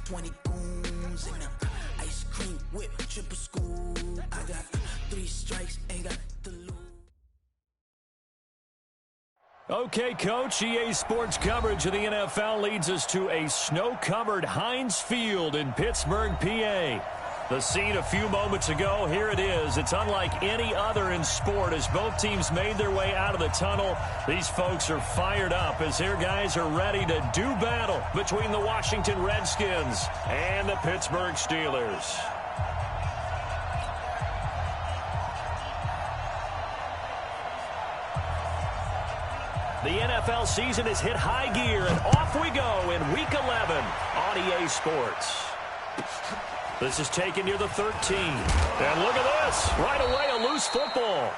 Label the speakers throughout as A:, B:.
A: 20 goons and ice cream whip, triple scoop. I got 3 strikes, ain't got to lose.
B: Okay, Coach, EA Sports coverage of the NFL leads us to a snow-covered Heinz Field in Pittsburgh, PA. The scene a few moments ago, here it is. It's unlike any other in sport as both teams made their way out of the tunnel. These folks are fired up as their guys are ready to do battle between the Washington Redskins and the Pittsburgh Steelers. The NFL season has hit high gear, and off we go in Week 11 on EA Sports. This is taken near the 13. And look at this. Right away, a loose football.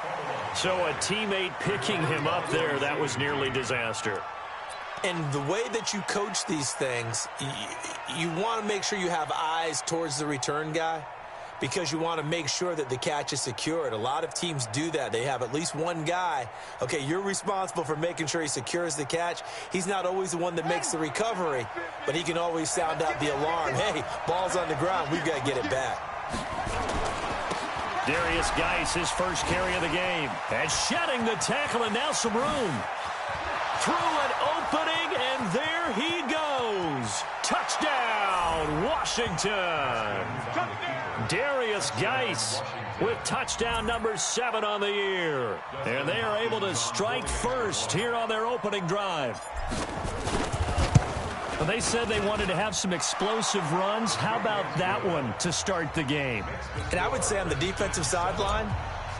B: So a teammate picking him up there, that was nearly disaster.
C: And the way that you coach these things, you want to make sure you have eyes towards the return guy, because you want to make sure that the catch is secured. A lot of teams do that. They have at least one guy. Okay, you're responsible for making sure he secures the catch. He's not always the one that makes the recovery, but he can always sound out the alarm. Hey, ball's on the ground. We've got to get it back.
B: Darius Geis, his first carry of the game. And shedding the tackle, and now some room. Through an opening, and there he goes. Touchdown, Washington. Darius Geis with touchdown number 7 on the year. And they are able to strike first here on their opening drive. Well, they said they wanted to have some explosive runs. How about that one to start the game?
C: And I would say on the defensive sideline,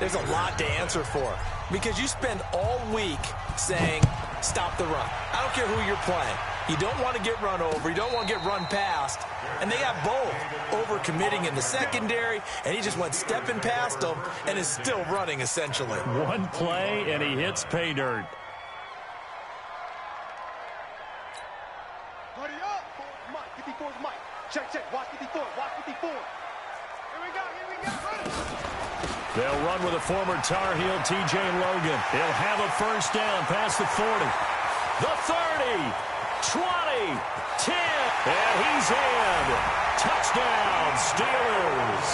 C: there's a lot to answer for, because you spend all week saying, stop the run. I don't care who you're playing. You don't want to get run over. You don't want to get run past. And they got both over-committing in the secondary, and he just went stepping past them and is still running, essentially.
B: One play, and he hits pay dirt.
D: Buddy up. Mike, 54's Mike. Check. Watch 54. Watch 54. Here we go.
B: They'll run with a former Tar Heel, T.J. Logan. He'll have a first down past the 40. The 30. 20, 10, and he's in. Touchdown, Steelers.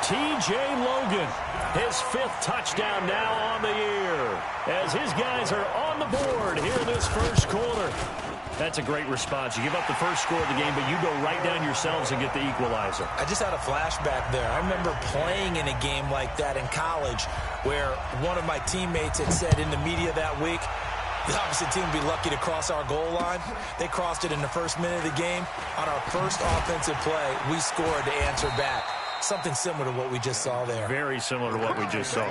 B: T.J. Logan, his 5th touchdown now on the year, as his guys are on the board here in this first quarter. That's a great response. You give up the first score of the game, but you go right down yourselves and get the equalizer.
C: I just had a flashback there. I remember playing in a game like that in college where one of my teammates had said in the media that week, the opposite team would be lucky to cross our goal line. They crossed it in the first minute of the game. On our first offensive play, we scored to answer back. Something similar to what we just saw there.
B: Very similar to what we just saw.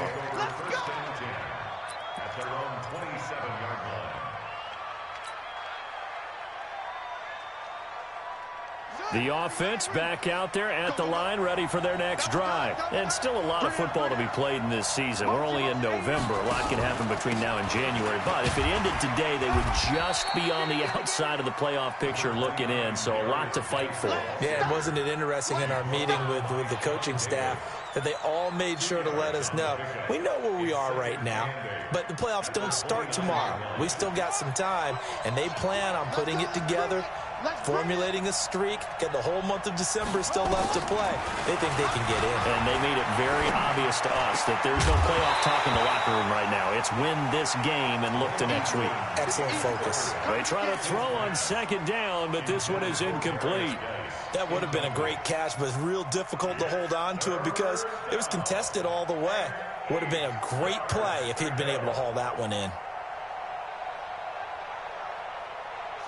B: The offense back out there at the line, ready for their next drive. And still a lot of football to be played in this season. We're only in November. A lot can happen between now and January. But if it ended today, they would just be on the outside of the playoff picture looking in. So a lot to fight for.
C: Yeah, wasn't it interesting in our meeting with the coaching staff that they all made sure to let us know, we know where we are right now, but the playoffs don't start tomorrow. We still got some time, and they plan on putting it together, formulating a streak, get the whole month of December still left to play. They think they can get in.
B: And they made it very obvious to us that there's no playoff talk in the locker room right now. It's win this game and look to next week.
C: Excellent focus.
B: They try to throw on second down, but this one is incomplete.
C: That would have been a great catch, but it's real difficult to hold on to it because it was contested all the way. Would have been a great play if he'd been able to haul that one in.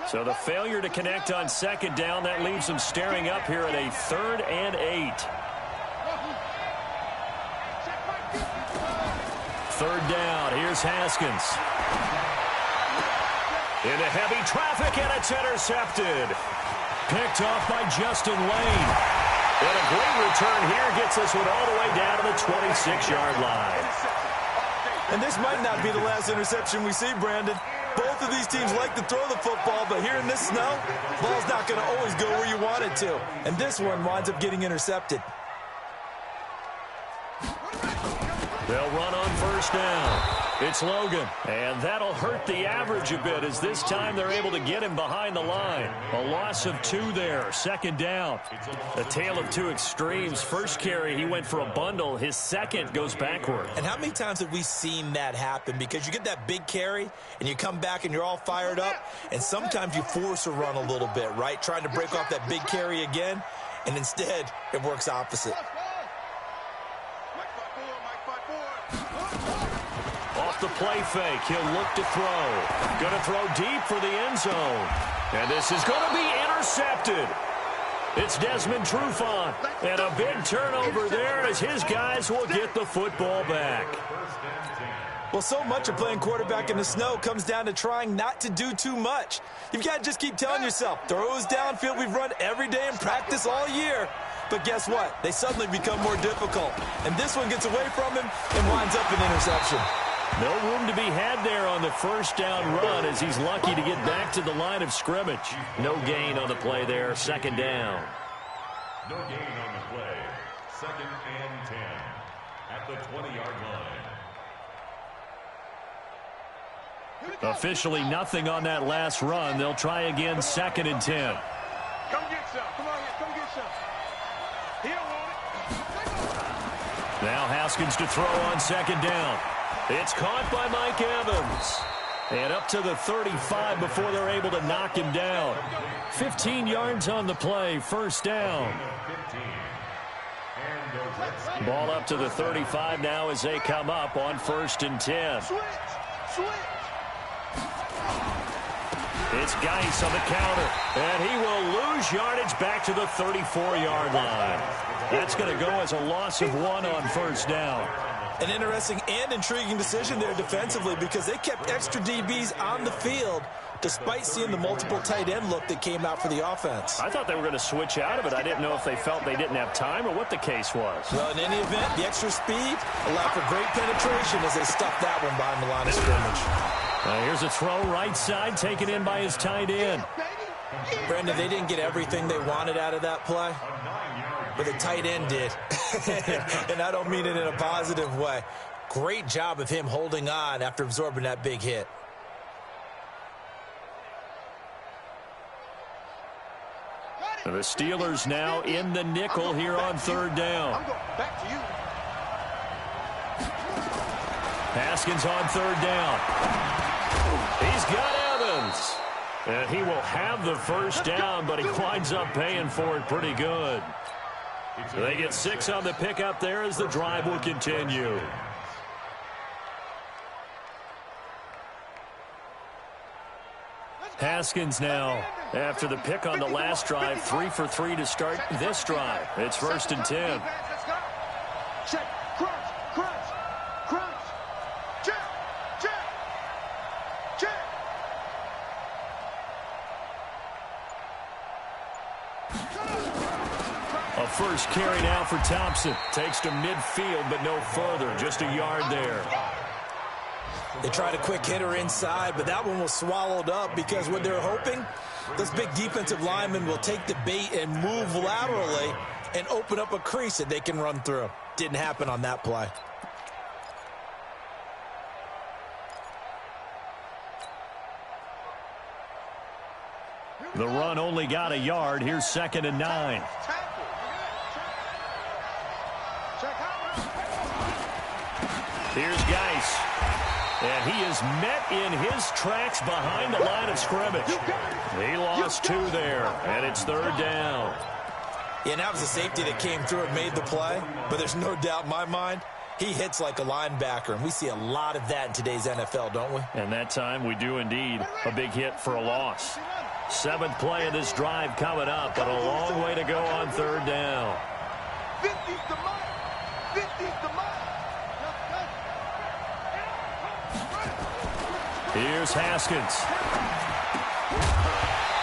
B: So the failure to connect on second down, that leaves them staring up here at a 3rd and 8. 3rd down, here's Haskins. Into heavy traffic, and it's intercepted. Picked off by Justin Lane. And a great return here gets us one all the way down to the 26-yard line.
C: And this might not be the last interception we see, Brandon. Both of these teams like to throw the football, but here in this snow, ball's not going to always go where you want it to. And this one winds up getting intercepted.
B: They'll run on first down. It's Logan, and that'll hurt the average a bit as this time they're able to get him behind the line. A loss of 2 there, second down. A tale of 2 extremes. First carry, he went for a bundle. His second goes backward.
C: And how many times have we seen that happen? Because you get that big carry, and you come back and you're all fired up, and sometimes you force a run a little bit, right? Trying to break off that big carry again, and instead it works opposite.
B: Off the play fake, he'll look to throw. Going to throw deep for the end zone. And this is going to be intercepted. It's Desmond Trufant. And a big turnover there as his guys will get the football back.
C: Well, so much of playing quarterback in the snow comes down to trying not to do too much. You've got to just keep telling yourself, throws downfield we've run every day in practice all year. But guess what? They suddenly become more difficult. And this one gets away from him and winds up an interception.
B: No room to be had there on the first down run as he's lucky to get back to the line of scrimmage. No gain on the play there, second down.
E: No gain on the play, 2nd and 10 at the 20-yard line.
B: Officially nothing on that last run. They'll try again, 2nd and 10.
D: Come get some. Come on here. Come get some. He don't want it.
B: Now Haskins to throw on 2nd down. It's caught by Mike Evans. And up to the 35 before they're able to knock him down. 15 yards on the play, first down. Ball up to the 35 now as they come up on 1st and 10. It's Geis on the counter, and he will lose yardage back to the 34-yard line. That's going to go as a loss of 1 on first down.
C: An interesting and intriguing decision there defensively because they kept extra DBs on the field despite seeing the multiple tight end look that came out for the offense.
B: I thought they were going to switch out of it. I didn't know if they felt they didn't have time or what the case was.
C: Well, in any event, the extra speed allowed for great penetration as they stuffed that one behind the line of scrimmage.
B: Here's a throw right side taken in by his tight end.
C: Brandon, they didn't get everything they wanted out of that play, but the tight end did. And I don't mean it in a positive way. Great job of him holding on after absorbing that big hit.
B: The Steelers now in the nickel here on 3rd down.
D: I'm going back to you.
B: Haskins on 3rd down. He's got Evans. And he will have the first down, but he winds up paying for it pretty good. They get 6 on the pickup there as the drive will continue. Haskins now, after the pick on the last drive, 3 for 3 to start this drive. It's 1st and 10.
D: Check, crunch, crunch, crunch. Check, check, check.
B: A first carry now for Thompson. Takes to midfield, but no further. Just a yard there.
C: They tried a quick hitter inside, but that one was swallowed up because what they're hoping, this big defensive lineman will take the bait and move laterally and open up a crease that they can run through. Didn't happen on that play.
B: The run only got a yard. Here's 2nd and 9. Here's Geis. And he is met in his tracks behind the line of scrimmage. He lost 2 there, and it's 3rd down.
C: Yeah, and that was a safety that came through and made the play, but there's no doubt in my mind, he hits like a linebacker, and we see a lot of that in today's NFL, don't we?
B: And that time we do indeed. A big hit for a loss. 7th play of this drive coming up, but a long way to go on 3rd down.
D: 50's the mark. 50's the mark.
B: Here's Haskins.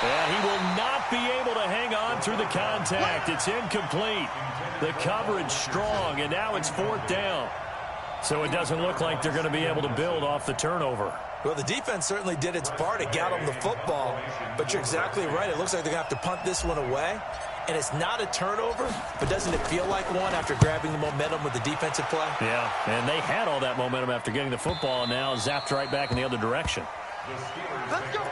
B: And he will not be able to hang on through the contact. It's incomplete. The coverage strong, and now it's 4th down. So it doesn't look like they're going to be able to build off the turnover.
C: Well, the defense certainly did its part to get them the football, but you're exactly right. It looks like they're going to have to punt this one away, and it's not a turnover, but doesn't it feel like one after grabbing the momentum with the defensive play?
B: Yeah, and they had all that momentum after getting the football, and now zapped right back in the other direction.
D: Let's go,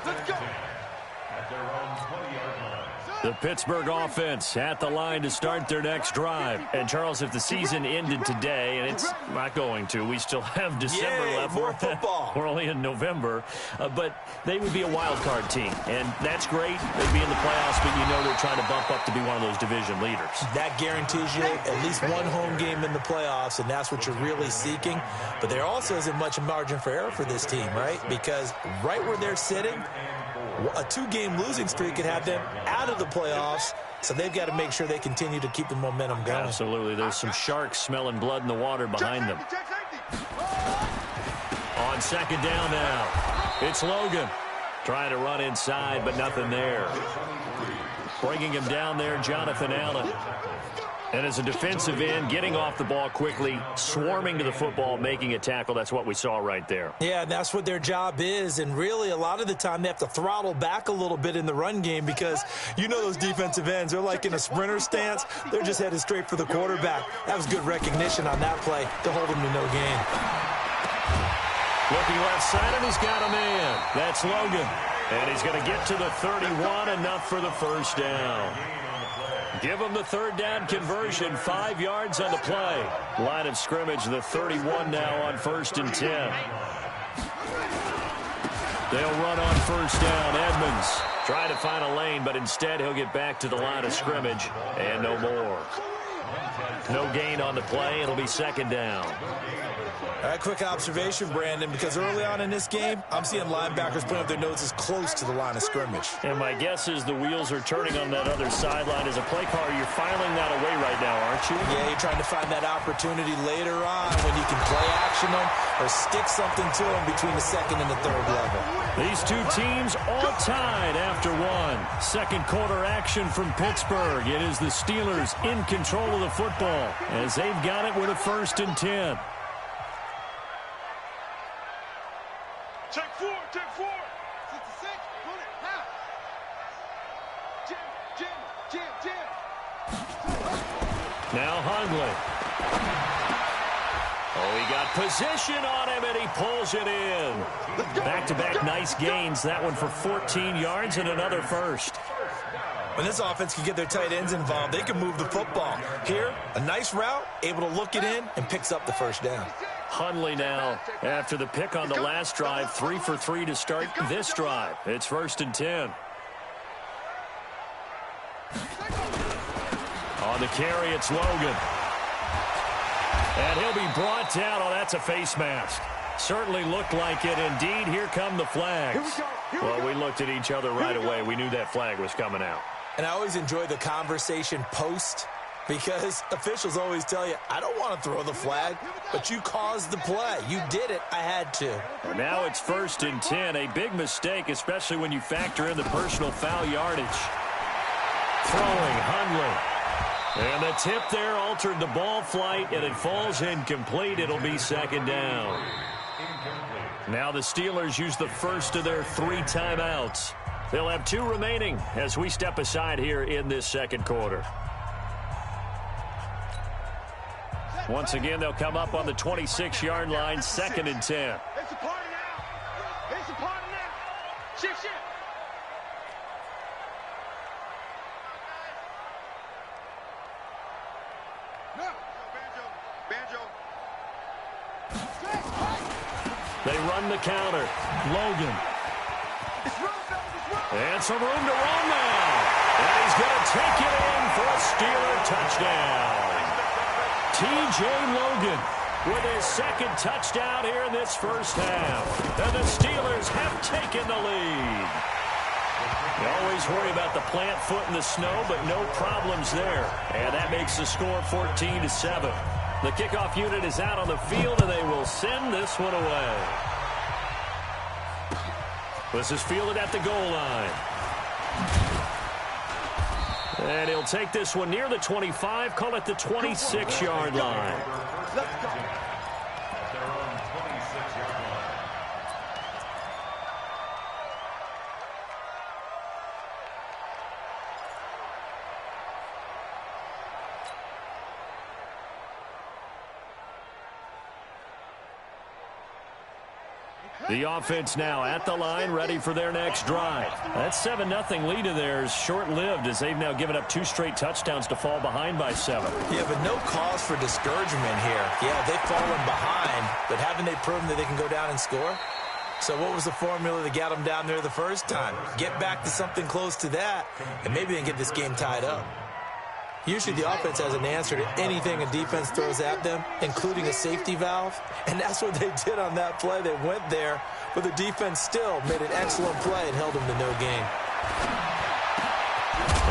D: let's go.
E: At their own 20-yard line.
B: The Pittsburgh offense at the line to start their next drive. And, Charles, if the season ended today, and it's not going to, we still have December left.
C: More football.
B: We're only in November. But they would be a wild card team, and that's great. They'd be in the playoffs, but you know they're trying to bump up to be one of those division leaders.
C: That guarantees you at least one home game in the playoffs, and that's what you're really seeking. But there also isn't much margin for error for this team, right? Because right where they're sitting, a 2-game losing streak could have them out of the playoffs, so they've got to make sure they continue to keep the momentum going.
B: Absolutely. There's some sharks smelling blood in the water behind them. On second down now, it's Logan. Trying to run inside, but nothing there. Bringing him down there, Jonathan Allen. And as a defensive end, getting off the ball quickly, swarming to the football, making a tackle. That's what we saw right there.
C: Yeah, and that's what their job is. And really, a lot of the time, they have to throttle back a little bit in the run game because you know those defensive ends, they're like in a sprinter stance. They're just headed straight for the quarterback. That was good recognition on that play to hold him to no gain.
B: Looking left side, and he's got a man. That's Logan. And he's going to get to the 31, enough for the first down. Give them the third down conversion, 5 yards on the play. Line of scrimmage, the 31 now on 1st and 10. They'll run on first down. Edmonds trying to find a lane, but instead he'll get back to the line of scrimmage, and no more. No gain on the play. It'll be second down.
C: All right, quick observation, Brandon, because early on in this game, I'm seeing linebackers putting up their noses close to the line of scrimmage.
B: And my guess is the wheels are turning on that other sideline. As a play caller, you're filing that away right now, aren't you?
C: Yeah, you're trying to find that opportunity later on when you can play action them or stick something to them between the second and the third level.
B: These two teams all tied after one. Second quarter action from Pittsburgh. It is the Steelers in control of the football as they've got it with a 1st and 10.
D: Check 4, check 4. 66, put it, now. Jam.
B: Now Hundley. Oh, he got position on him, and he pulls it in. Back-to-back nice gains. That one for 14 yards and another first.
C: When this offense can get their tight ends involved, they can move the football. Here, a nice route, able to look it in, and picks up the first down.
B: Hundley now, after the pick on the last drive, 3 for 3 to start this drive. It's 1st and 10. On the carry, it's Logan. And he'll be brought down. Oh, that's a face mask. Certainly looked like it. Indeed, here come the flags. Well, we looked at each other right away. We knew that flag was coming out.
C: And I always enjoy the conversation post because officials always tell you, I don't want to throw the flag, but you caused the play. You did it. I had to.
B: And now it's 1st and 10. A big mistake, especially when you factor in the personal foul yardage. Throwing, Hundley. And the tip there altered the ball flight, and it falls incomplete. It'll be second down. Now the Steelers use the first of their 3 timeouts. They'll have 2 remaining as we step aside here in this second quarter. Once again, they'll come up on the 26-yard line, 2nd and 10.
D: It's a party now. It's a party now. Shift. Banjo.
B: They run the counter. Logan. And some room to run now. And he's going to take it in for a Steeler touchdown. T.J. Logan with his 2nd touchdown here in this first half. And the Steelers have taken the lead. You always worry about the plant foot in the snow, but no problems there. And that makes the score 14-7. The kickoff unit is out on the field, and they will send this one away. This is fielded at the goal line. And he'll take this one near the 25, call it the 26-yard line.
D: Let's go.
B: The offense now at the line, ready for their next drive. That 7-0 lead of theirs short-lived as they've now given up 2 straight touchdowns to fall behind by 7.
C: Yeah, but no cause for discouragement here. Yeah, they've fallen behind, but haven't they proven that they can go down and score? So what was the formula that got them down there the first time? Get back to something close to that, and maybe they can get this game tied up. Usually the offense has an answer to anything a defense throws at them, including a safety valve. And that's what they did on that play. They went there, but the defense still made an excellent play and held them to no gain.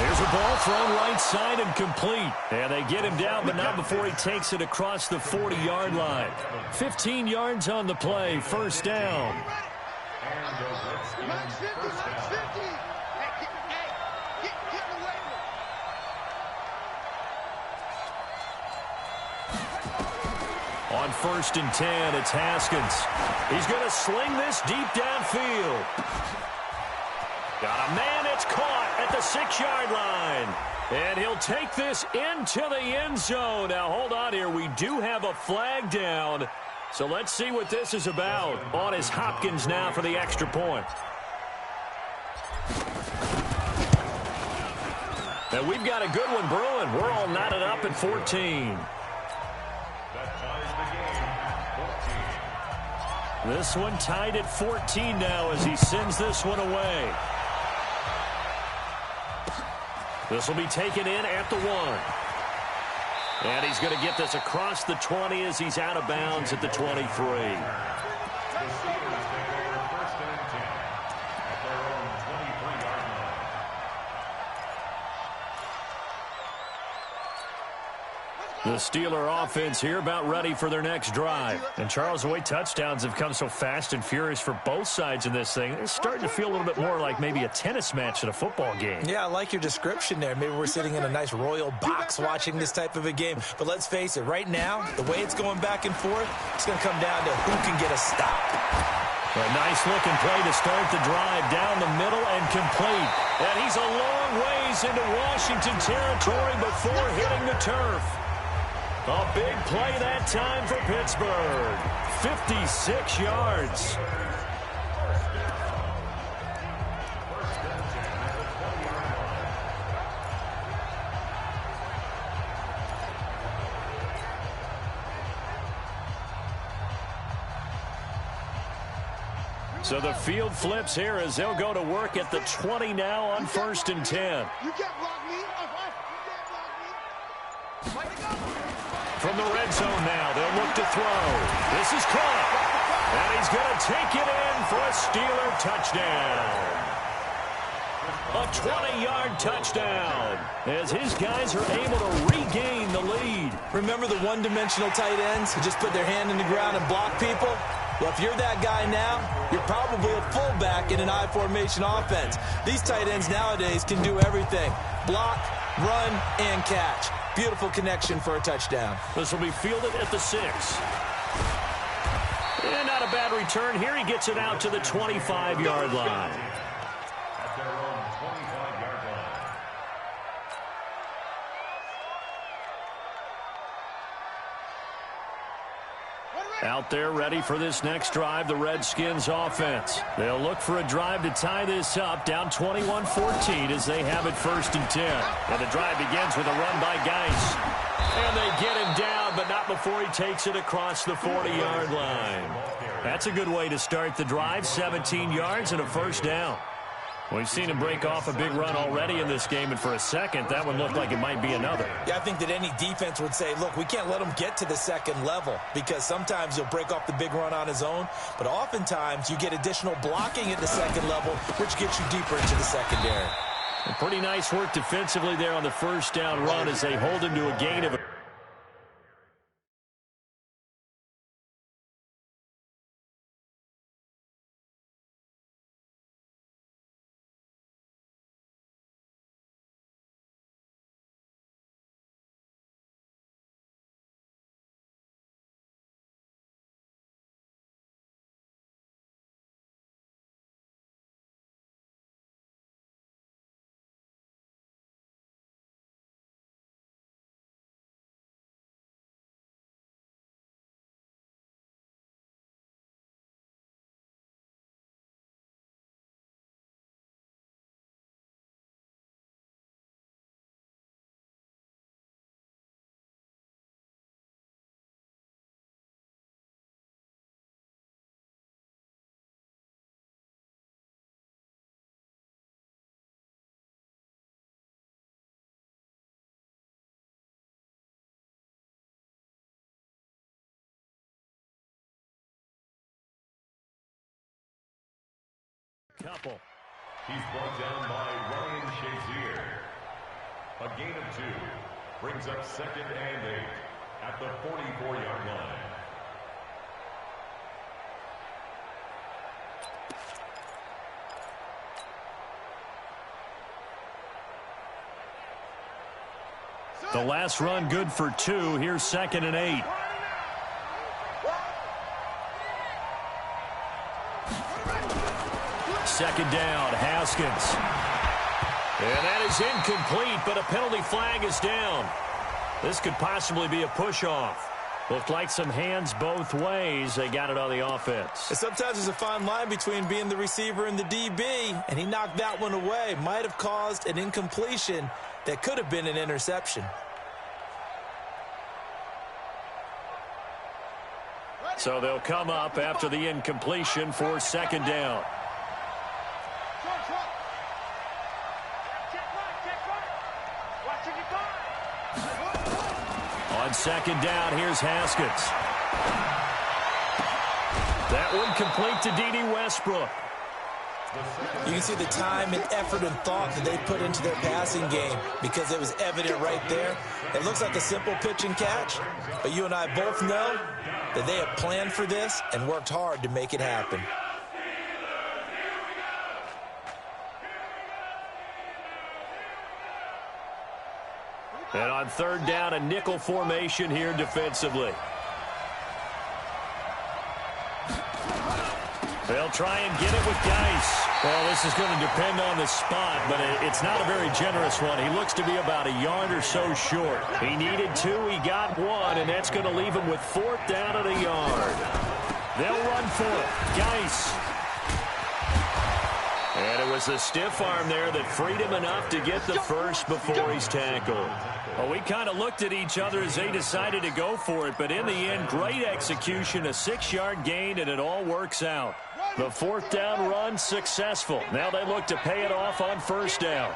B: There's a ball thrown right side and complete. And they get him down, but not before he takes it across the 40-yard line. 15 yards on the play, first down. On 1st and 10, it's Haskins. He's going to sling this deep downfield. Got a man, it's caught at the 6-yard line. And he'll take this into the end zone. Now, hold on here. We do have a flag down. So let's see what this is about. On is Hopkins now for the extra point. And we've got a good one brewing. We're all knotted up at 14. This one tied at 14 now as he sends this one away. This will be taken in at the 1. And he's going to get this across the 20 as he's out of bounds at the 23. The Steeler offense here about ready for their next drive. And Charles, the way touchdowns have come so fast and furious for both sides in this thing, it's starting to feel a little bit more like maybe a tennis match in a football game.
C: Yeah, I like your description there. Maybe we're sitting in a nice royal box watching this type of a game. But let's face it, right now, the way it's going back and forth, it's going to come down to who can get a stop.
B: A nice-looking play to start the drive down the middle and complete. And he's a long ways into Washington territory before hitting the turf. A big play that time for Pittsburgh. 56 yards. So the field flips here as they'll go to work at the 20 now on 1st and 10.
D: You can't block me. You can't block me.
B: From the red zone now, they'll look to throw. This is caught. And he's going to take it in for a Steeler touchdown. A 20-yard touchdown as his guys are able to regain the lead.
C: Remember the one-dimensional tight ends who just put their hand in the ground and block people? Well, if you're that guy now, you're probably a fullback in an I-formation offense. These tight ends nowadays can do everything. Block, run, and catch. Beautiful connection for a touchdown.
B: This will be fielded at the 6. And not a bad return here. He gets it out to the 25-yard line.
E: At their own 25-yard line.
B: Out there ready for this next drive, the Redskins offense. They'll look for a drive to tie this up, down 21-14 as they have it 1st and 10. And the drive begins with a run by Geis. And they get him down, but not before he takes it across the 40-yard line. That's a good way to start the drive, 17 yards and a first down. We've seen him break off a big run already in this game, and for a second, that one looked like it might be another.
C: Yeah, I think that any defense would say, look, we can't let him get to the second level because sometimes he'll break off the big run on his own, but oftentimes you get additional blocking at the second level, which gets you deeper into the secondary.
B: Pretty nice work defensively there on the first down run as they hold him to a gain of couple.
E: He's brought down by Ryan Shazier. A gain of 2 brings up 2nd and 8 at the 44-yard line.
B: The last run good for 2. Here's 2nd and 8. Second down, Haskins. And that is incomplete, but a penalty flag is down. This could possibly be a push-off. Looked like some hands both ways. They got it on the offense.
C: And sometimes there's a fine line between being the receiver and the DB, and he knocked that one away. Might have caused an incompletion that could have been an interception.
B: So they'll come up after the incompletion for 2nd down. On 2nd down, here's Haskins. That one complete to D.D. Westbrook.
C: You can see the time and effort and thought that they put into their passing game because it was evident right there. It looks like a simple pitch and catch, but you and I both know that they have planned for this and worked hard to make it happen.
B: And on 3rd down, a nickel formation here defensively. They'll try and get it with Geis. Well, this is going to depend on the spot, but it's not a very generous one. He looks to be about a yard or so short. He needed 2, he got 1, and that's going to leave him with 4th down at a yard. They'll run for it. Geis. And it was a stiff arm there that freed him enough to get the first before he's tackled. Well, we kind of looked at each other as they decided to go for it, but in the end, great execution, a 6-yard gain, and it all works out. The 4th down run successful. Now they look to pay it off on 1st down.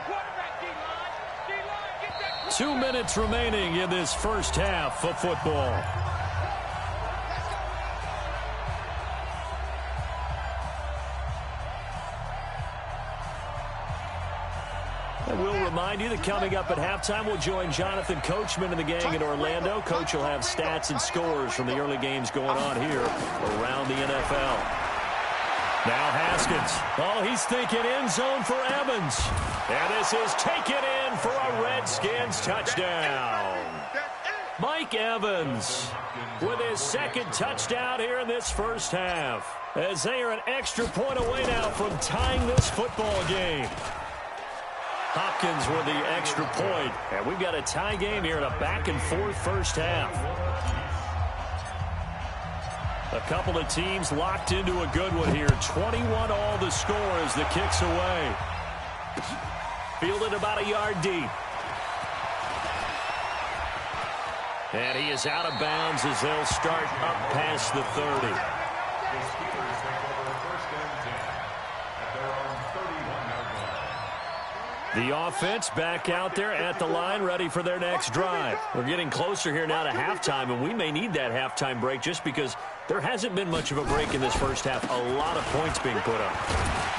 B: 2 minutes remaining in this first half of football. And we'll remind you that coming up at halftime, we'll join Jonathan Coachman and the gang in Orlando. Coach will have stats and scores from the early games going on here around the NFL. Now Haskins. Oh, he's thinking end zone for Evans. And this is taken in for a Redskins touchdown. Mike Evans with his 2nd touchdown here in this first half, as they are an extra point away now from tying this football game. Hopkins with the extra point. And we've got a tie game here in a back-and-forth first half. A couple of teams locked into a good one here. 21 all the score as the kick's away. Fielded about a yard deep. And he is out of bounds as they'll start up past the 30. The offense back out there at the line, ready for their next drive. We're getting closer here now to halftime, and we may need that halftime break just because there hasn't been much of a break in this first half. A lot of points being put up.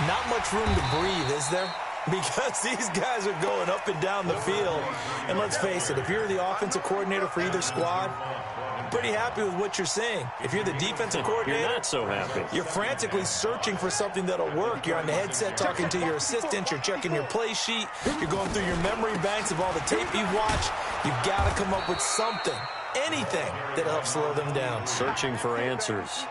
C: Not much room to breathe, is there? Because these guys are going up and down the field. And let's face it, if you're the offensive coordinator for either squad, I'm pretty happy with what you're seeing. If you're the defensive coordinator,
B: you're not so happy.
C: You're frantically searching for something that'll work. You're on the headset talking to your assistant. You're checking your play sheet. You're going through your memory banks of all the tape you've watched. You've got to come up with something, anything that'll help slow them down.
B: Searching for answers.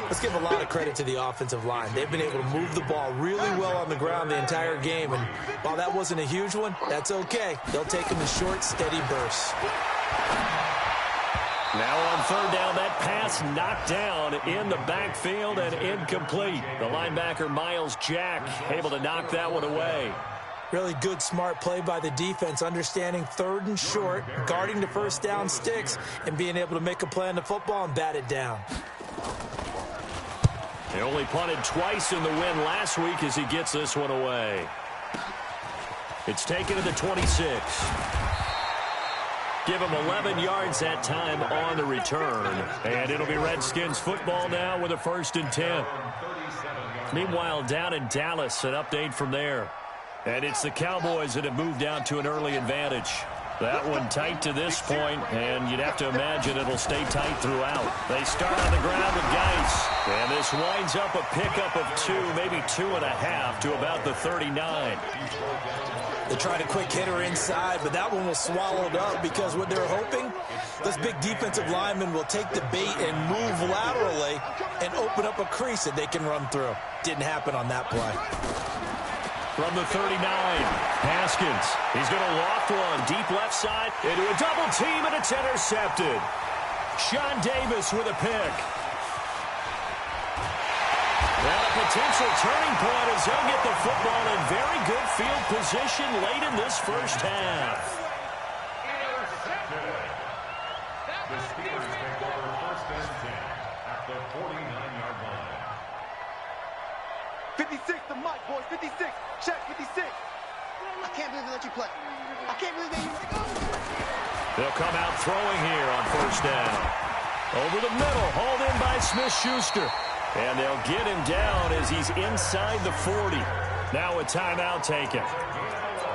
C: Let's give a lot of credit to the offensive line. They've been able to move the ball really well on the ground the entire game. And while that wasn't a huge one, that's okay. They'll take them in short, steady bursts.
B: Now on 3rd down, that pass knocked down in the backfield and incomplete. The linebacker, Miles Jack, able to knock that one away.
C: Really good, smart play by the defense, understanding 3rd and short, guarding the first down sticks, and being able to make a play on the football and bat it down.
B: They only punted twice in the win last week as he gets this one away. It's taken to the 26. Give him 11 yards that time on the return. And it'll be Redskins football now with a 1st and 10. Meanwhile, down in Dallas, an update from there. And it's the Cowboys that have moved down to an early advantage. That one tight to this point, and you'd have to imagine it'll stay tight throughout. They start on the ground with Geis, and this winds up a pickup of 2, maybe 2.5 to about the 39.
C: They tried a quick hitter inside, but that one was swallowed up because what they're hoping, this big defensive lineman will take the bait and move laterally and open up a crease that they can run through. Didn't happen on that play.
B: From the 39, Haskins. He's going to loft one deep left side into a double team, and it's intercepted. Sean Davis with a pick. Well, a potential turning point as they'll get the football in very good field position late in this first half.
E: The Steelers take over 1st and 10 at the 49-yard line.
D: 56 to Mike, boys. 56. Check 56. I can't believe they let you play. I can't believe they...
B: They'll come out throwing here on 1st down. Over the middle, hauled in by Smith-Schuster. And they'll get him down as he's inside the 40. Now a timeout taken.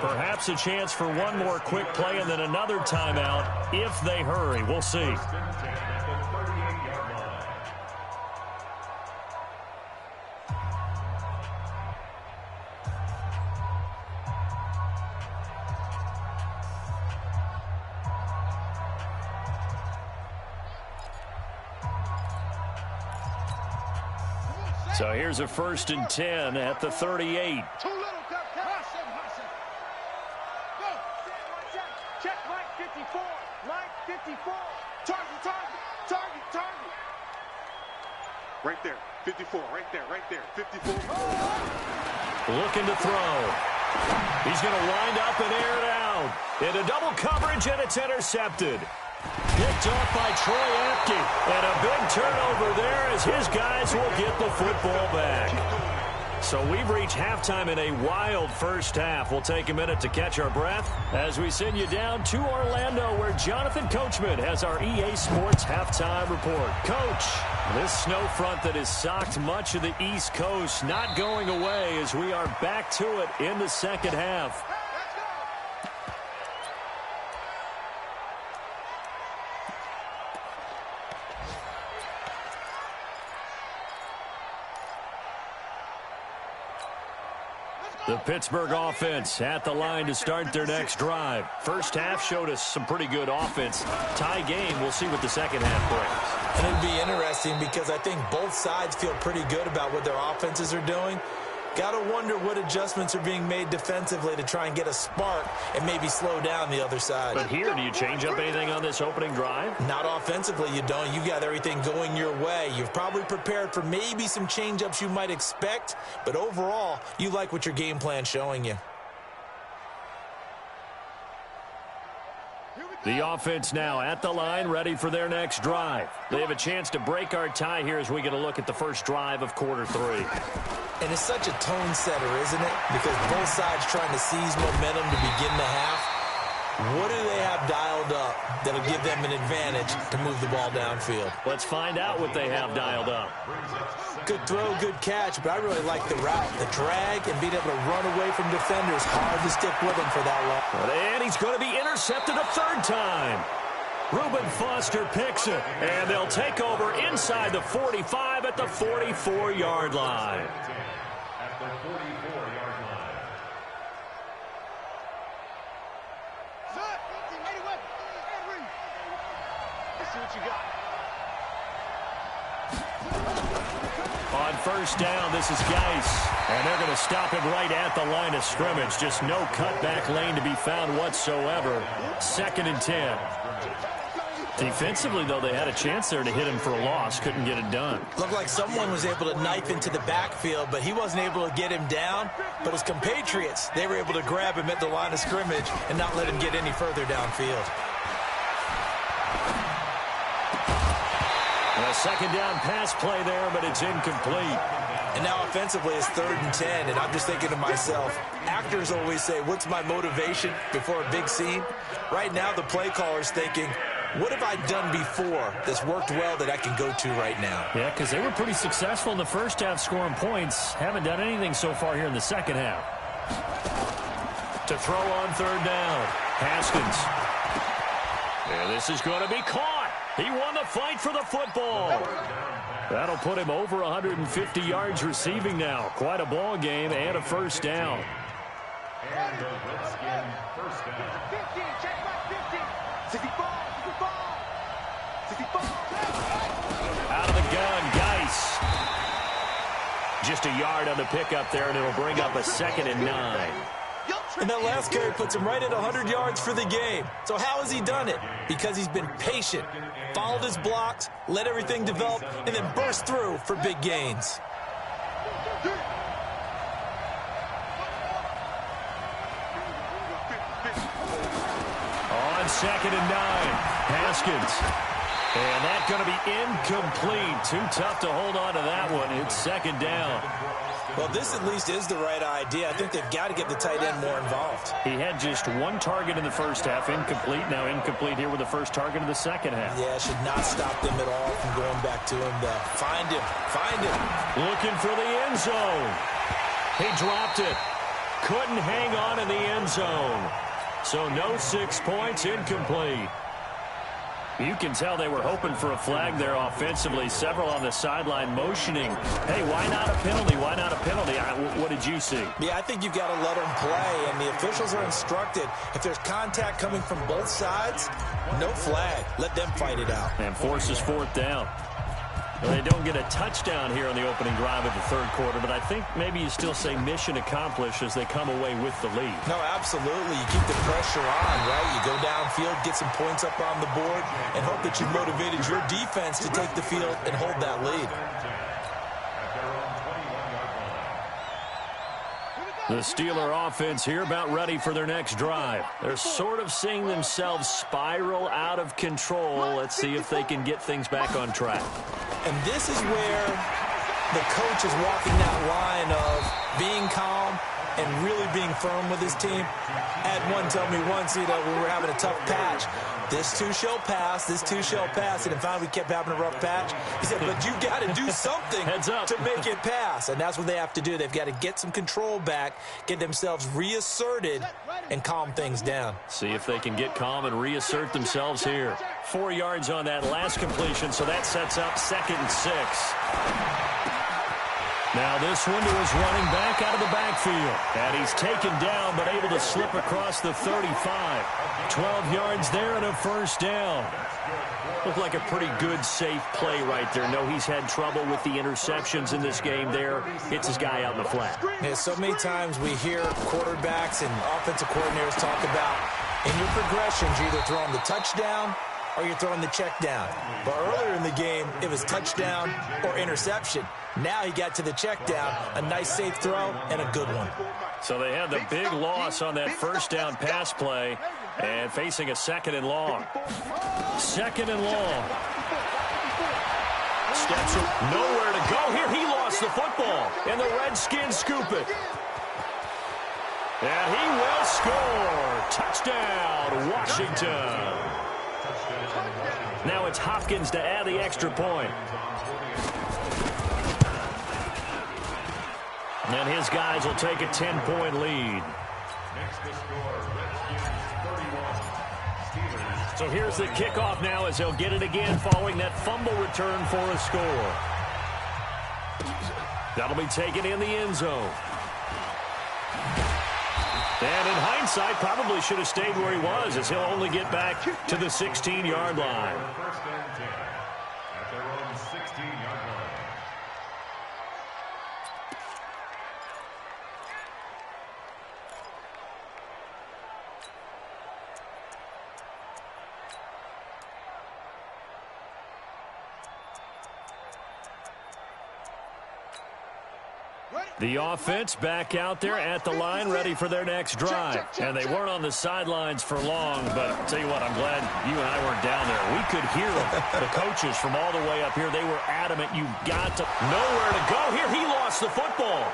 B: Perhaps a chance for one more quick play and then another timeout if they hurry. We'll see. So here's a 1st and 10 at the 38.
D: Too little, Go. Check Mike 54. Mike 54. Target. Right there. 54. Right there. 54.
B: Looking to throw. He's going to wind up and air it out. Into double coverage, and it's intercepted. Picked off by Troy Apke. And a big turnover there as his guys will get the football back. So we've reached halftime in a wild first half. We'll take a minute to catch our breath as we send you down to Orlando, where Jonathan Coachman has our EA Sports halftime report. Coach, this snow front that has socked much of the East Coast not going away as we are back to it in the second half. The Pittsburgh offense at the line to start their next drive. First half showed us some pretty good offense. Tie game, we'll see what the second half brings.
C: And it'd be interesting because I think both sides feel pretty good about what their offenses are doing. Got to wonder what adjustments are being made defensively to try and get a spark and maybe slow down the other side.
B: But here, do you change up anything on this opening drive?
C: Not offensively, you don't. You got everything going your way. You've probably prepared for maybe some change-ups you might expect, but overall, you like what your game plan's showing you.
B: The offense now at the line, ready for their next drive. They have a chance to break our tie here as we get a look at the first drive of quarter 3.
C: And it's such a tone setter, isn't it? Because both sides trying to seize momentum to begin the half. What do they have dialed up that'll give them an advantage to move the ball downfield?
B: Let's find out what they have dialed up.
C: Good throw, good catch, but I really like the route, the drag, and being able to run away from defenders. Hard to stick with him for that long.
B: And he's going to be intercepted a third time. Reuben Foster picks it, and they'll take over inside the 45 at the 44-yard line.
E: At the 44-yard line.
D: Let's see what you got.
B: On first down, this is Geis, and they're going to stop him right at the line of scrimmage. Just no cutback lane to be found whatsoever. 2nd and 10. Defensively, though, they had a chance there to hit him for a loss. Couldn't get it done.
C: Looked like someone was able to knife into the backfield, but he wasn't able to get him down. But his compatriots, they were able to grab him at the line of scrimmage and not let him get any further downfield.
B: A second down pass play there, but it's incomplete.
C: And now offensively it's 3rd and 10, and I'm just thinking to myself, actors always say, what's my motivation before a big scene? Right now the play caller's thinking, what have I done before that's worked well that I can go to right now?
B: Yeah, because they were pretty successful in the first half scoring points. Haven't done anything so far here in the second half. To throw on 3rd down, Haskins. And this is going to be caught. He won the fight for the football. That'll put him over 150 yards receiving now. Quite a ball game and a first down.
E: And the Redskin first down.
D: 15, check back 50. 64, 64, 64.
B: Out of the gun, Geis. Just a yard on the pickup there, and it'll bring up a 2nd and 9.
C: And that last carry puts him right at 100 yards for the game. So how has he done it? Because he's been patient, followed his blocks, let everything develop, and then burst through for big gains.
B: On 2nd and 9, Haskins. And that's going to be incomplete. Too tough to hold on to that one. It's 2nd down.
C: Well, this at least is the right idea. I think they've got to get the tight end more involved.
B: He had just 1 target in the first half, incomplete. Now incomplete here with the first target of the second half.
C: Yeah, should not stop them at all from going back to him. Find him. Find him.
B: Looking for the end zone. He dropped it. Couldn't hang on in the end zone. So no 6 points, incomplete. You can tell they were hoping for a flag there offensively. Several on the sideline motioning. Hey, why not a penalty? Why not a penalty? What did you see?
C: Yeah, I think you've got to let them play, and the officials are instructed. If there's contact coming from both sides, no flag. Let them fight it out.
B: And forces 4th down. Well, they don't get a touchdown here on the opening drive of the 3rd quarter, but I think maybe you still say mission accomplished as they come away with the lead.
C: No, absolutely. You keep the pressure on, right? You go downfield, get some points up on the board, and hope that you've motivated your defense to take the field and hold that lead.
B: The Steeler offense here about ready for their next drive. They're sort of seeing themselves spiral out of control. Let's see if they can get things back on track.
C: And this is where the coach is walking that line of being calm and really being firm with his team. Had one tell me once, when we were having a tough patch, this too shall pass, this too shall pass. And finally we kept having a rough patch. He said, but you got to do something to make it pass. And that's what they have to do. They've got to get some control back, get themselves reasserted, and calm things down.
B: See if they can get calm and reassert themselves here. 4 yards on that last completion, so that sets up 2nd and 6. Now this one to his running back out of the backfield. And he's taken down, but able to slip across the 35. 12 yards there and a first down. Looked like a pretty good, safe play right there. No, he's had trouble with the interceptions in this game there. Hits his guy out in the flat.
C: Yeah, so many times we hear quarterbacks and offensive coordinators talk about in your progressions, you're either throwing the touchdown or you're throwing the check down. But earlier in the game, it was touchdown or interception. Now he got to the check down, a nice safe throw, and a good one.
B: So they had the big loss on that first down pass play and facing a 2nd and long. 2nd and long. Steps nowhere to go here. He lost the football, and the Redskins scoop it. And he will score. Touchdown, Washington. Now it's Hopkins to add the extra point. And his guys will take a 10-point lead. So here's the kickoff now as they'll get it again following that fumble return for a score. That'll be taken in the end zone. And in hindsight, probably should have stayed where he was as he'll only get back to the 16-yard line.
E: First and 10 at their own 16-yard line.
B: The offense back out there at the line, ready for their next drive. And they weren't on the sidelines for long, but I'll tell you what, I'm glad you and I weren't down there. We could hear them. The coaches from all the way up here, they were adamant. You've got to nowhere to go here. He lost the football.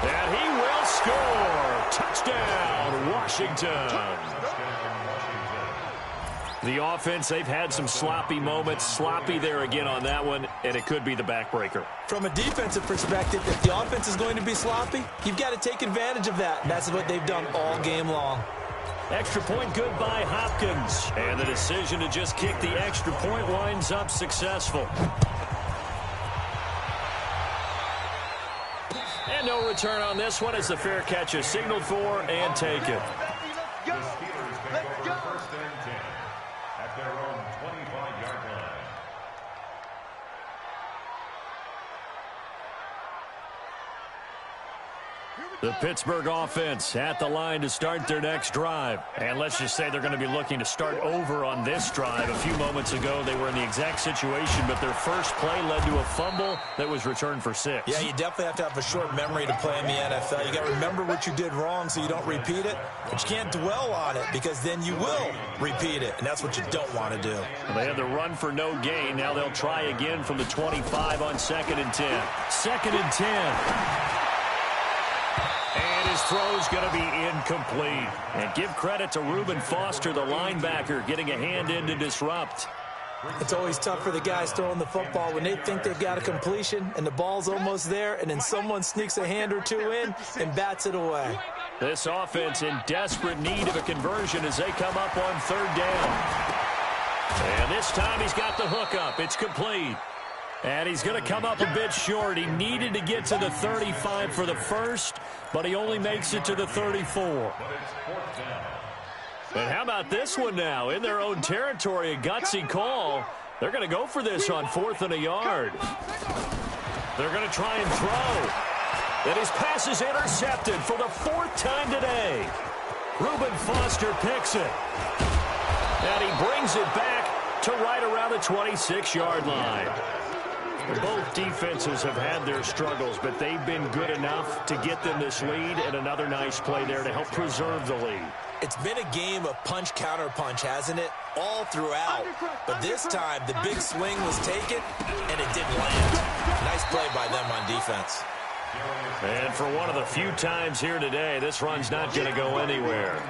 B: And he will score. Touchdown, Washington. The offense, they've had some sloppy moments. Sloppy there again on that one, and it could be the backbreaker.
C: From a defensive perspective, if the offense is going to be sloppy, you've got to take advantage of that. And that's what they've done all game long.
B: Extra point good by Hopkins. And the decision to just kick the extra point winds up successful. And no return on this one as the fair catch is signaled for and taken.
E: Their own 25-yard line.
B: The Pittsburgh offense at the line to start their next drive. And let's just say they're going to be looking to start over on this drive. A few moments ago, they were in the exact situation, but their first play led to a fumble that was returned for 6.
C: Yeah, you definitely have to have a short memory to play in the NFL. You got to remember what you did wrong so you don't repeat it, but you can't dwell on it because then you will repeat it, and that's what you don't want to do.
B: Well, they had the run for no gain. Now they'll try again from the 25 on 2nd and 10. 2nd and 10. And his throw's going to be incomplete. And give credit to Reuben Foster, the linebacker, getting a hand in to disrupt.
C: It's always tough for the guys throwing the football when they think they've got a completion and the ball's almost there, and then someone sneaks a hand or two in and bats it away.
B: This offense in desperate need of a conversion as they come up on 3rd down. And this time he's got the hook up. It's complete. And he's going to come up a bit short. He needed to get to the 35 for the first, but he only makes it to the 34. And how about this one now? In their own territory, a gutsy call. They're going to go for this on 4th and a yard. They're going to try and throw. And his pass is intercepted for the 4th time today. Reuben Foster picks it. And he brings it back to right around the 26-yard line. Both defenses have had their struggles, but they've been good enough to get them this lead, and another nice play there to help preserve the lead.
C: It's been a game of punch-counter-punch, hasn't it? All throughout. But this time, the big swing was taken, and it didn't land. Nice play by them on defense.
B: And for one of the few times here today, this run's not going to go anywhere.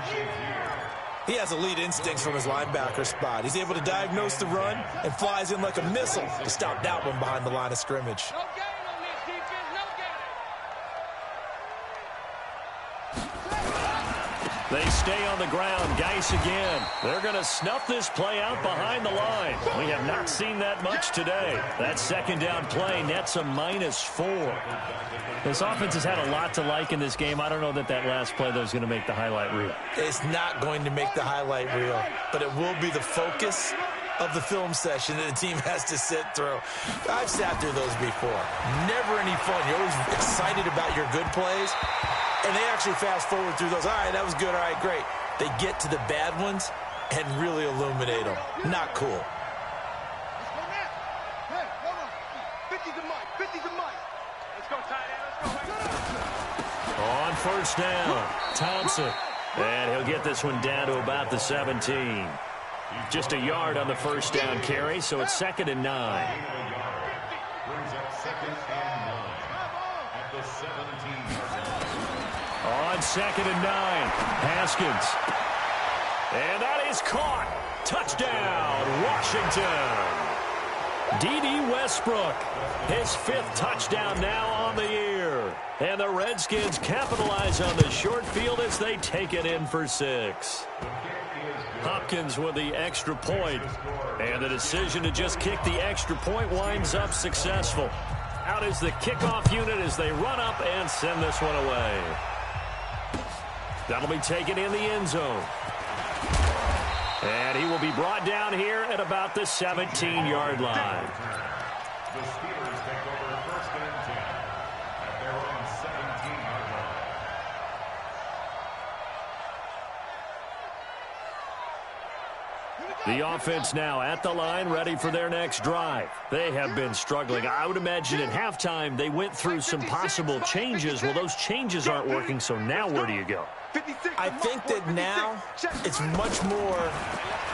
C: He has elite instincts from his linebacker spot. He's able to diagnose the run and flies in like a missile to stop that one behind the line of scrimmage.
B: They stay on the ground. Geis again. They're going to snuff this play out behind the line. We have not seen that much today. That 2nd down play nets a -4. This offense has had a lot to like in this game. I don't know that last play, though, is going to make the highlight reel.
C: It's not going to make the highlight reel, but it will be the focus of the film session that the team has to sit through. I've sat through those before. Never any fun. You're always excited about your good plays, and they actually fast forward through those. All right, that was good. All right, great. They get to the bad ones and really illuminate them. Not cool.
B: On 1st down, Thompson. And he'll get this one down to about the 17. Just a yard on the 1st down carry, so it's 2nd and 9.
E: Brings up 2nd and 9 at the 17-yard line.
B: On 2nd and 9, Haskins. And that is caught. Touchdown, Washington. D.D. Westbrook, his 5th touchdown now on the year. And the Redskins capitalize on the short field as they take it in for 6. Hopkins with the extra point. And the decision to just kick the extra point winds up successful. Out is the kickoff unit as they run up and send this one away. That'll be taken in the end zone. And he will be brought down here at about the 17-yard line.
E: The Steelers take over 1st and 10 at their own 17-yard line.
B: The offense now at the line, ready for their next drive. They have been struggling. I would imagine at halftime they went through some possible changes. Well, those changes aren't working, so now where do you go?
C: I think that now it's much more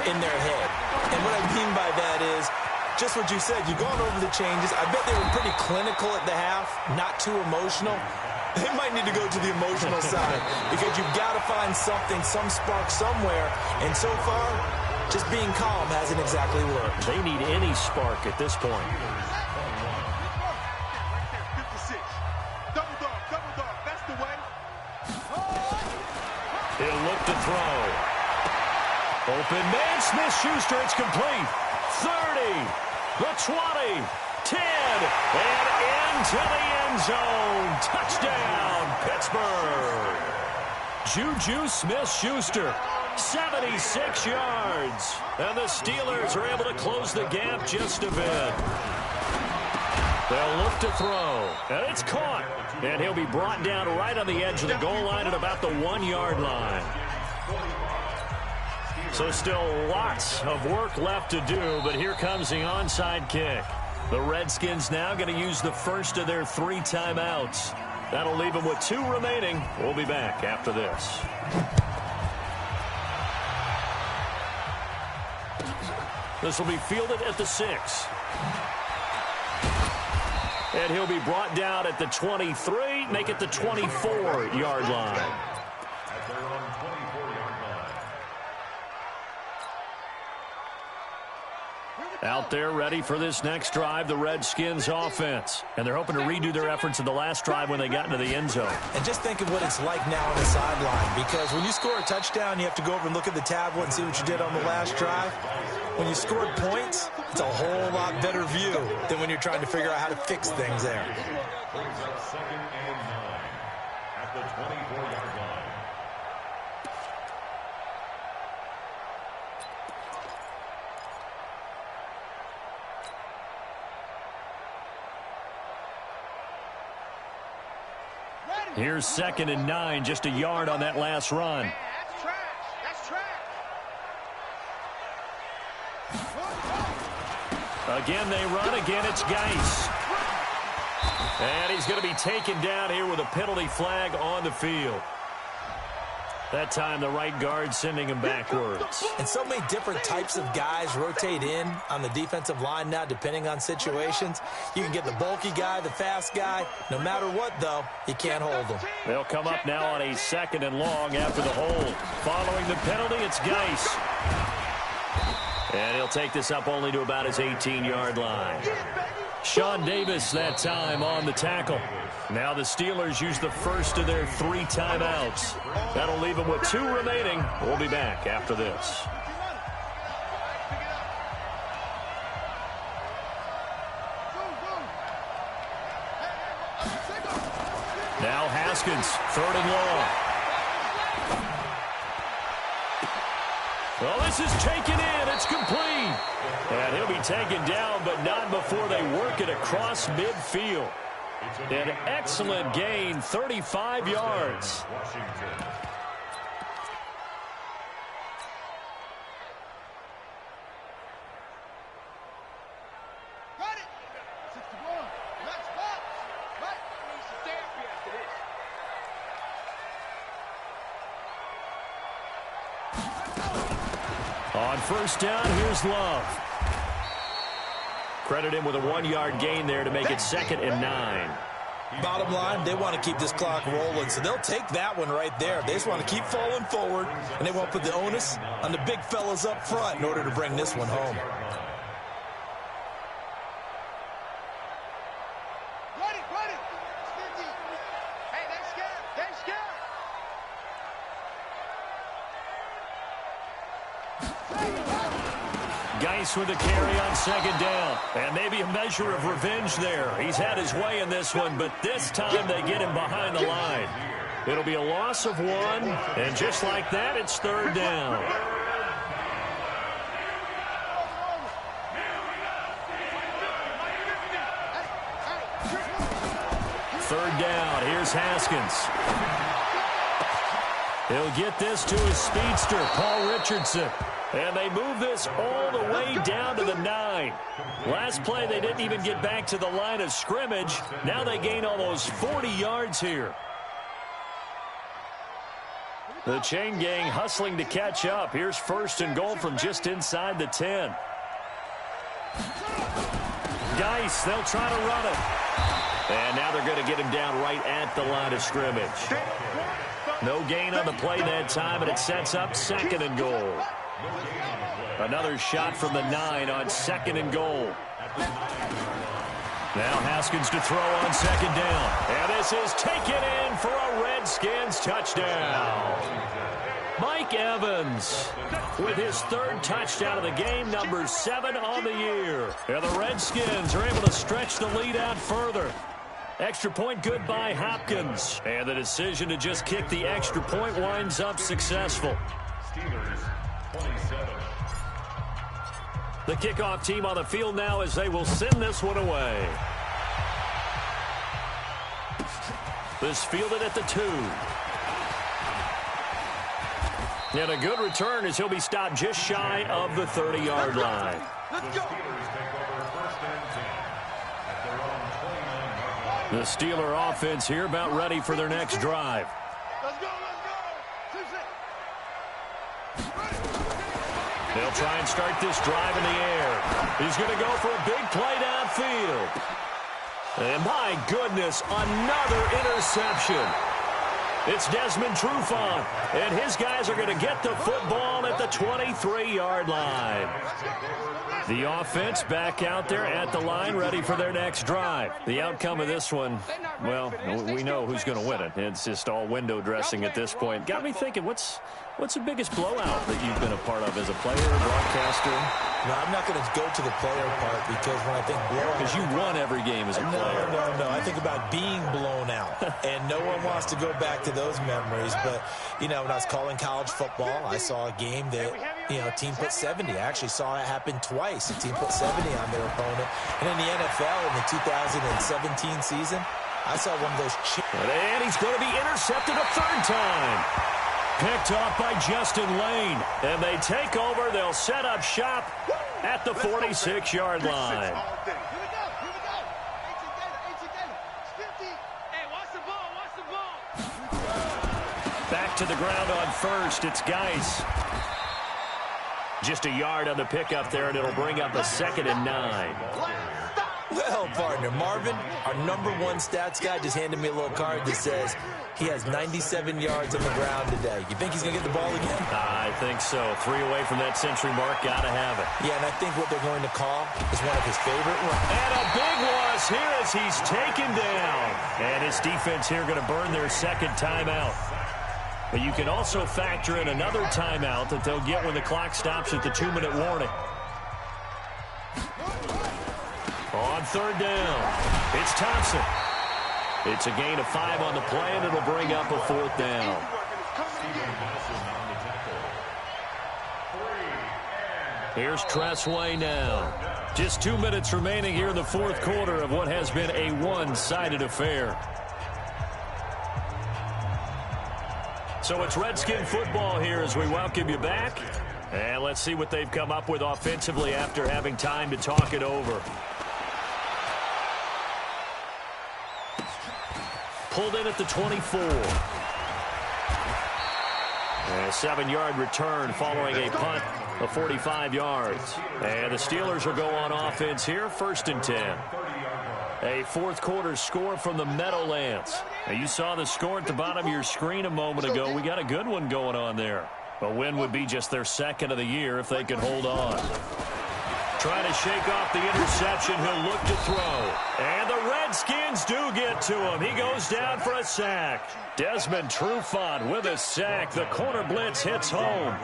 C: in their head. And what I mean by that is just what you said. You've gone over the changes. I bet they were pretty clinical at the half, not too emotional. They might need to go to the emotional side because you've got to find something, some spark somewhere. And so far, just being calm hasn't exactly worked.
B: They need any spark at this point.
D: 56. Double dog, that's the way.
B: He'll look to throw. Open man, Smith-Schuster, it's complete. 30, the 20, 10, and into the end zone. Touchdown, Pittsburgh. Juju Smith-Schuster, 76 yards. And the Steelers are able to close the gap just a bit. They'll look to throw. And it's caught. And he'll be brought down right on the edge of the goal line at about the 1-yard line. So still lots of work left to do, but here comes the onside kick. The Redskins now going to use the first of their 3 timeouts. That'll leave them with 2 remaining. We'll be back after this. This will be fielded at the 6. And he'll be brought down at the 23, make it the 24-yard line.
E: At their own 24-yard line.
B: Out there ready for this next drive, the Redskins offense. And they're hoping to redo their efforts in the last drive when they got into the end zone.
C: And just think of what it's like now on the sideline, because when you score a touchdown, you have to go over and look at the tablet and see what you did on the last drive. When you scored points, it's a whole lot better view than when you're trying to figure out how to fix things there.
E: Brings up 2nd and 9 at the 24-yard line.
B: Here's 2nd and 9, just a yard on that last run.
D: That's trash. That's trash.
B: Again, they run. Again, it's Geis. And he's going to be taken down here with a penalty flag on the field. That time, the right guard sending him backwards.
C: And so many different types of guys rotate in on the defensive line now, depending on situations. You can get the bulky guy, the fast guy. No matter what, though, you can't hold them.
B: They'll come up now on a 2nd and long after the hold. Following the penalty, it's Geis. And he'll take this up only to about his 18-yard line. Sean Davis that time on the tackle. Now the Steelers use the first of their 3 timeouts. That'll leave them with 2 remaining. We'll be back after this. Now Haskins, 3rd and long. Well, this is taken in. It's complete. And he'll be taken down, but not before they work it across midfield. An excellent gain, 35 yards.
E: Washington.
D: Got it. 61. Let's box. Right. Needs to stay up here after this.
B: On first down, here's Love. Credit him with a 1-yard gain there to make it 2nd and 9.
C: Bottom line, they want to keep this clock rolling, so they'll take that one right there. They just want to keep falling forward, and they want to put the onus on the big fellas up front in order to bring this one home.
D: Ready. Hey, they scared.
B: Geis with the carry on 2nd down. And maybe a measure of revenge there. He's had his way in this one, but this time they get him behind the line. It'll be a loss of 1, and just like that, it's 3rd down. Third down, here's Haskins. He'll get this to his speedster, Paul Richardson. And they move this all the way down to the 9. Last play, they didn't even get back to the line of scrimmage. Now they gain almost 40 yards here. The chain gang hustling to catch up. Here's 1st and goal from just inside the 10. Geis, they'll try to run it. And now they're going to get him down right at the line of scrimmage. No gain on the play that time, and it sets up 2nd and goal. Another shot from the 9 on 2nd and goal. Now Haskins to throw on 2nd down. And this is taken in for a Redskins touchdown. Mike Evans with his 3rd touchdown of the game, number 7 on the year. And the Redskins are able to stretch the lead out further. Extra point good by Hopkins. And the decision to just kick the extra point winds up successful.
E: Steelers 27.
B: The kickoff team on the field now as they will send this one away. This fielded at the 2. And a good return as he'll be stopped just shy of the 30-yard line.
E: The Steelers take over 1st and 10 at their own 29-yard line.
B: The Steeler offense here about ready for their next drive.
D: Let's go,
B: They'll try and start this drive in the air. He's going to go for a big play downfield. And my goodness, another interception. It's Desmond Trufant, and his guys are going to get the football at the 23-yard line. The offense back out there at the line, ready for their next drive. The outcome of this one, well, we know who's going to win it. It's just all window dressing at this point. Got me thinking, what's the biggest blowout that you've been a part of as a player, broadcaster?
C: No, I'm not going to go to the player part because when I think blowout...
B: Because you won every game as a player.
C: No. I think about being blown out. And no one wants to go back to those memories. But, you know, when I was calling college football, I saw a game that, you know, a team put 70. I actually saw it happen twice. A team put 70 on their opponent. And in the NFL in the 2017 season, I saw one of those...
B: And he's going to be intercepted a 3rd time. Picked off by Justin Lane. And they take over. They'll set up shop at the 46-yard line. Back to the ground on 1st. It's Geis. Just a yard on the pickup there, and it'll bring up a 2nd and 9.
C: Well, partner, Marvin, our number 1 stats guy, just handed me a little card that says he has 97 yards on the ground today. You think he's going to get the ball again?
B: I think so. 3 away from that century mark. Got to have it.
C: Yeah, and I think what they're going to call is one of his favorite runs.
B: And a big loss here as he's taken down. And his defense here going to burn their 2nd timeout. But you can also factor in another timeout that they'll get when the clock stops at the 2-minute warning. On 3rd down, it's Thompson. It's a gain of 5 on the play, and it'll bring up a 4th down. Here's Tressway now. Just 2 minutes remaining here in the 4th quarter of what has been a one-sided affair. So it's Redskin football here as we welcome you back. And let's see what they've come up with offensively after having time to talk it over. Pulled in at the 24. And a 7-yard return following a punt of 45 yards. And the Steelers will go on offense here, 1st and 10. A 4th quarter score from the Meadowlands. Now, you saw the score at the bottom of your screen a moment ago. We got a good one going on there. A win would be just their 2nd of the year if they could hold on. Trying to shake off the interception. He'll look to throw. And the Redskins do get to him. He goes down for a sack. Desmond Trufant with a sack. The corner blitz hits home.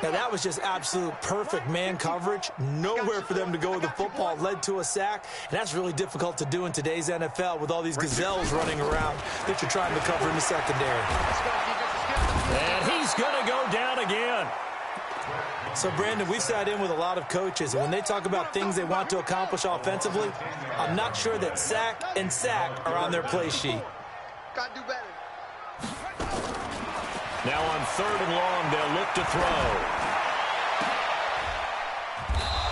C: Now, that was just absolute perfect man coverage. Nowhere for them to go with the football. Led to a sack. And that's really difficult to do in today's NFL with all these gazelles running around that you're trying to cover in the secondary.
B: And he's going to go down again.
C: So, Brandon, we've sat in with a lot of coaches, and when they talk about things they want to accomplish offensively, I'm not sure that sack and sack are on their play sheet.
D: Got to do better.
B: Now on 3rd and long, they'll look to throw.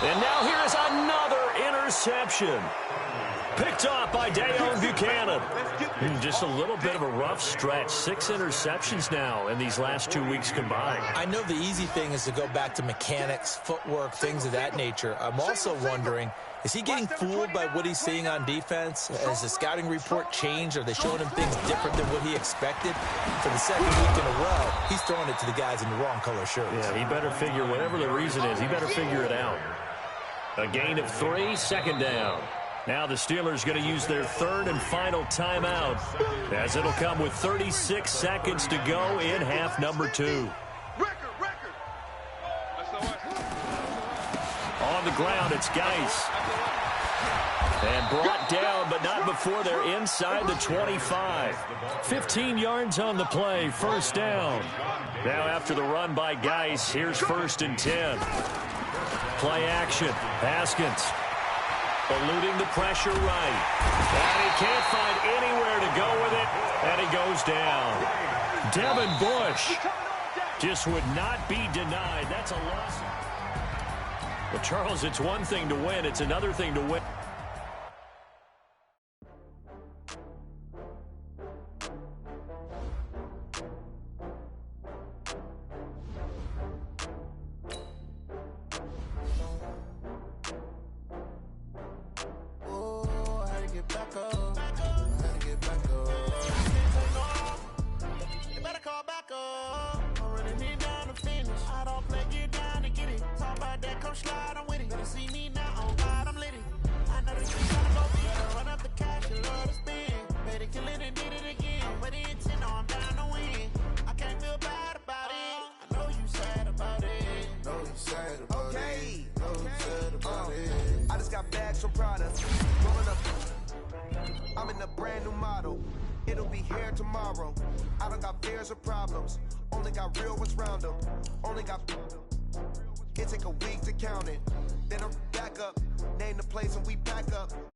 B: And now here is another interception. Picked off by Dayon Buchanan. Just a little bit of a rough stretch. 6 interceptions now in these last 2 weeks combined.
C: I know the easy thing is to go back to mechanics, footwork, things of that nature. I'm also wondering, is he getting fooled by what he's seeing on defense? Has the scouting report changed? Are they showing him things different than what he expected? For the second week in a row, he's throwing it to the guys in the wrong color shirts.
B: Yeah, he better figure, whatever the reason is, he better figure it out. A gain of 3, second down. Now the Steelers going to use their third and final timeout, as it'll come with 36 seconds to go in half number 2. On the ground, it's Geis. And brought down, but not before they're inside the 25. 15 yards on the play, first down. Now after the run by Geis, here's 1st and 10. Play action, Haskins. Eluding the pressure right. And he can't find anywhere to go with it. And he goes down. Devin Bush just would not be denied. That's a loss. Well, Charles, it's one thing to win. It's another thing to win.
F: I'm in a brand new model. It'll be here tomorrow. I don't got fears or problems. Only got real ones round them. Only got... It take a week to count it. Then I'm back up. Name the place and we pack up.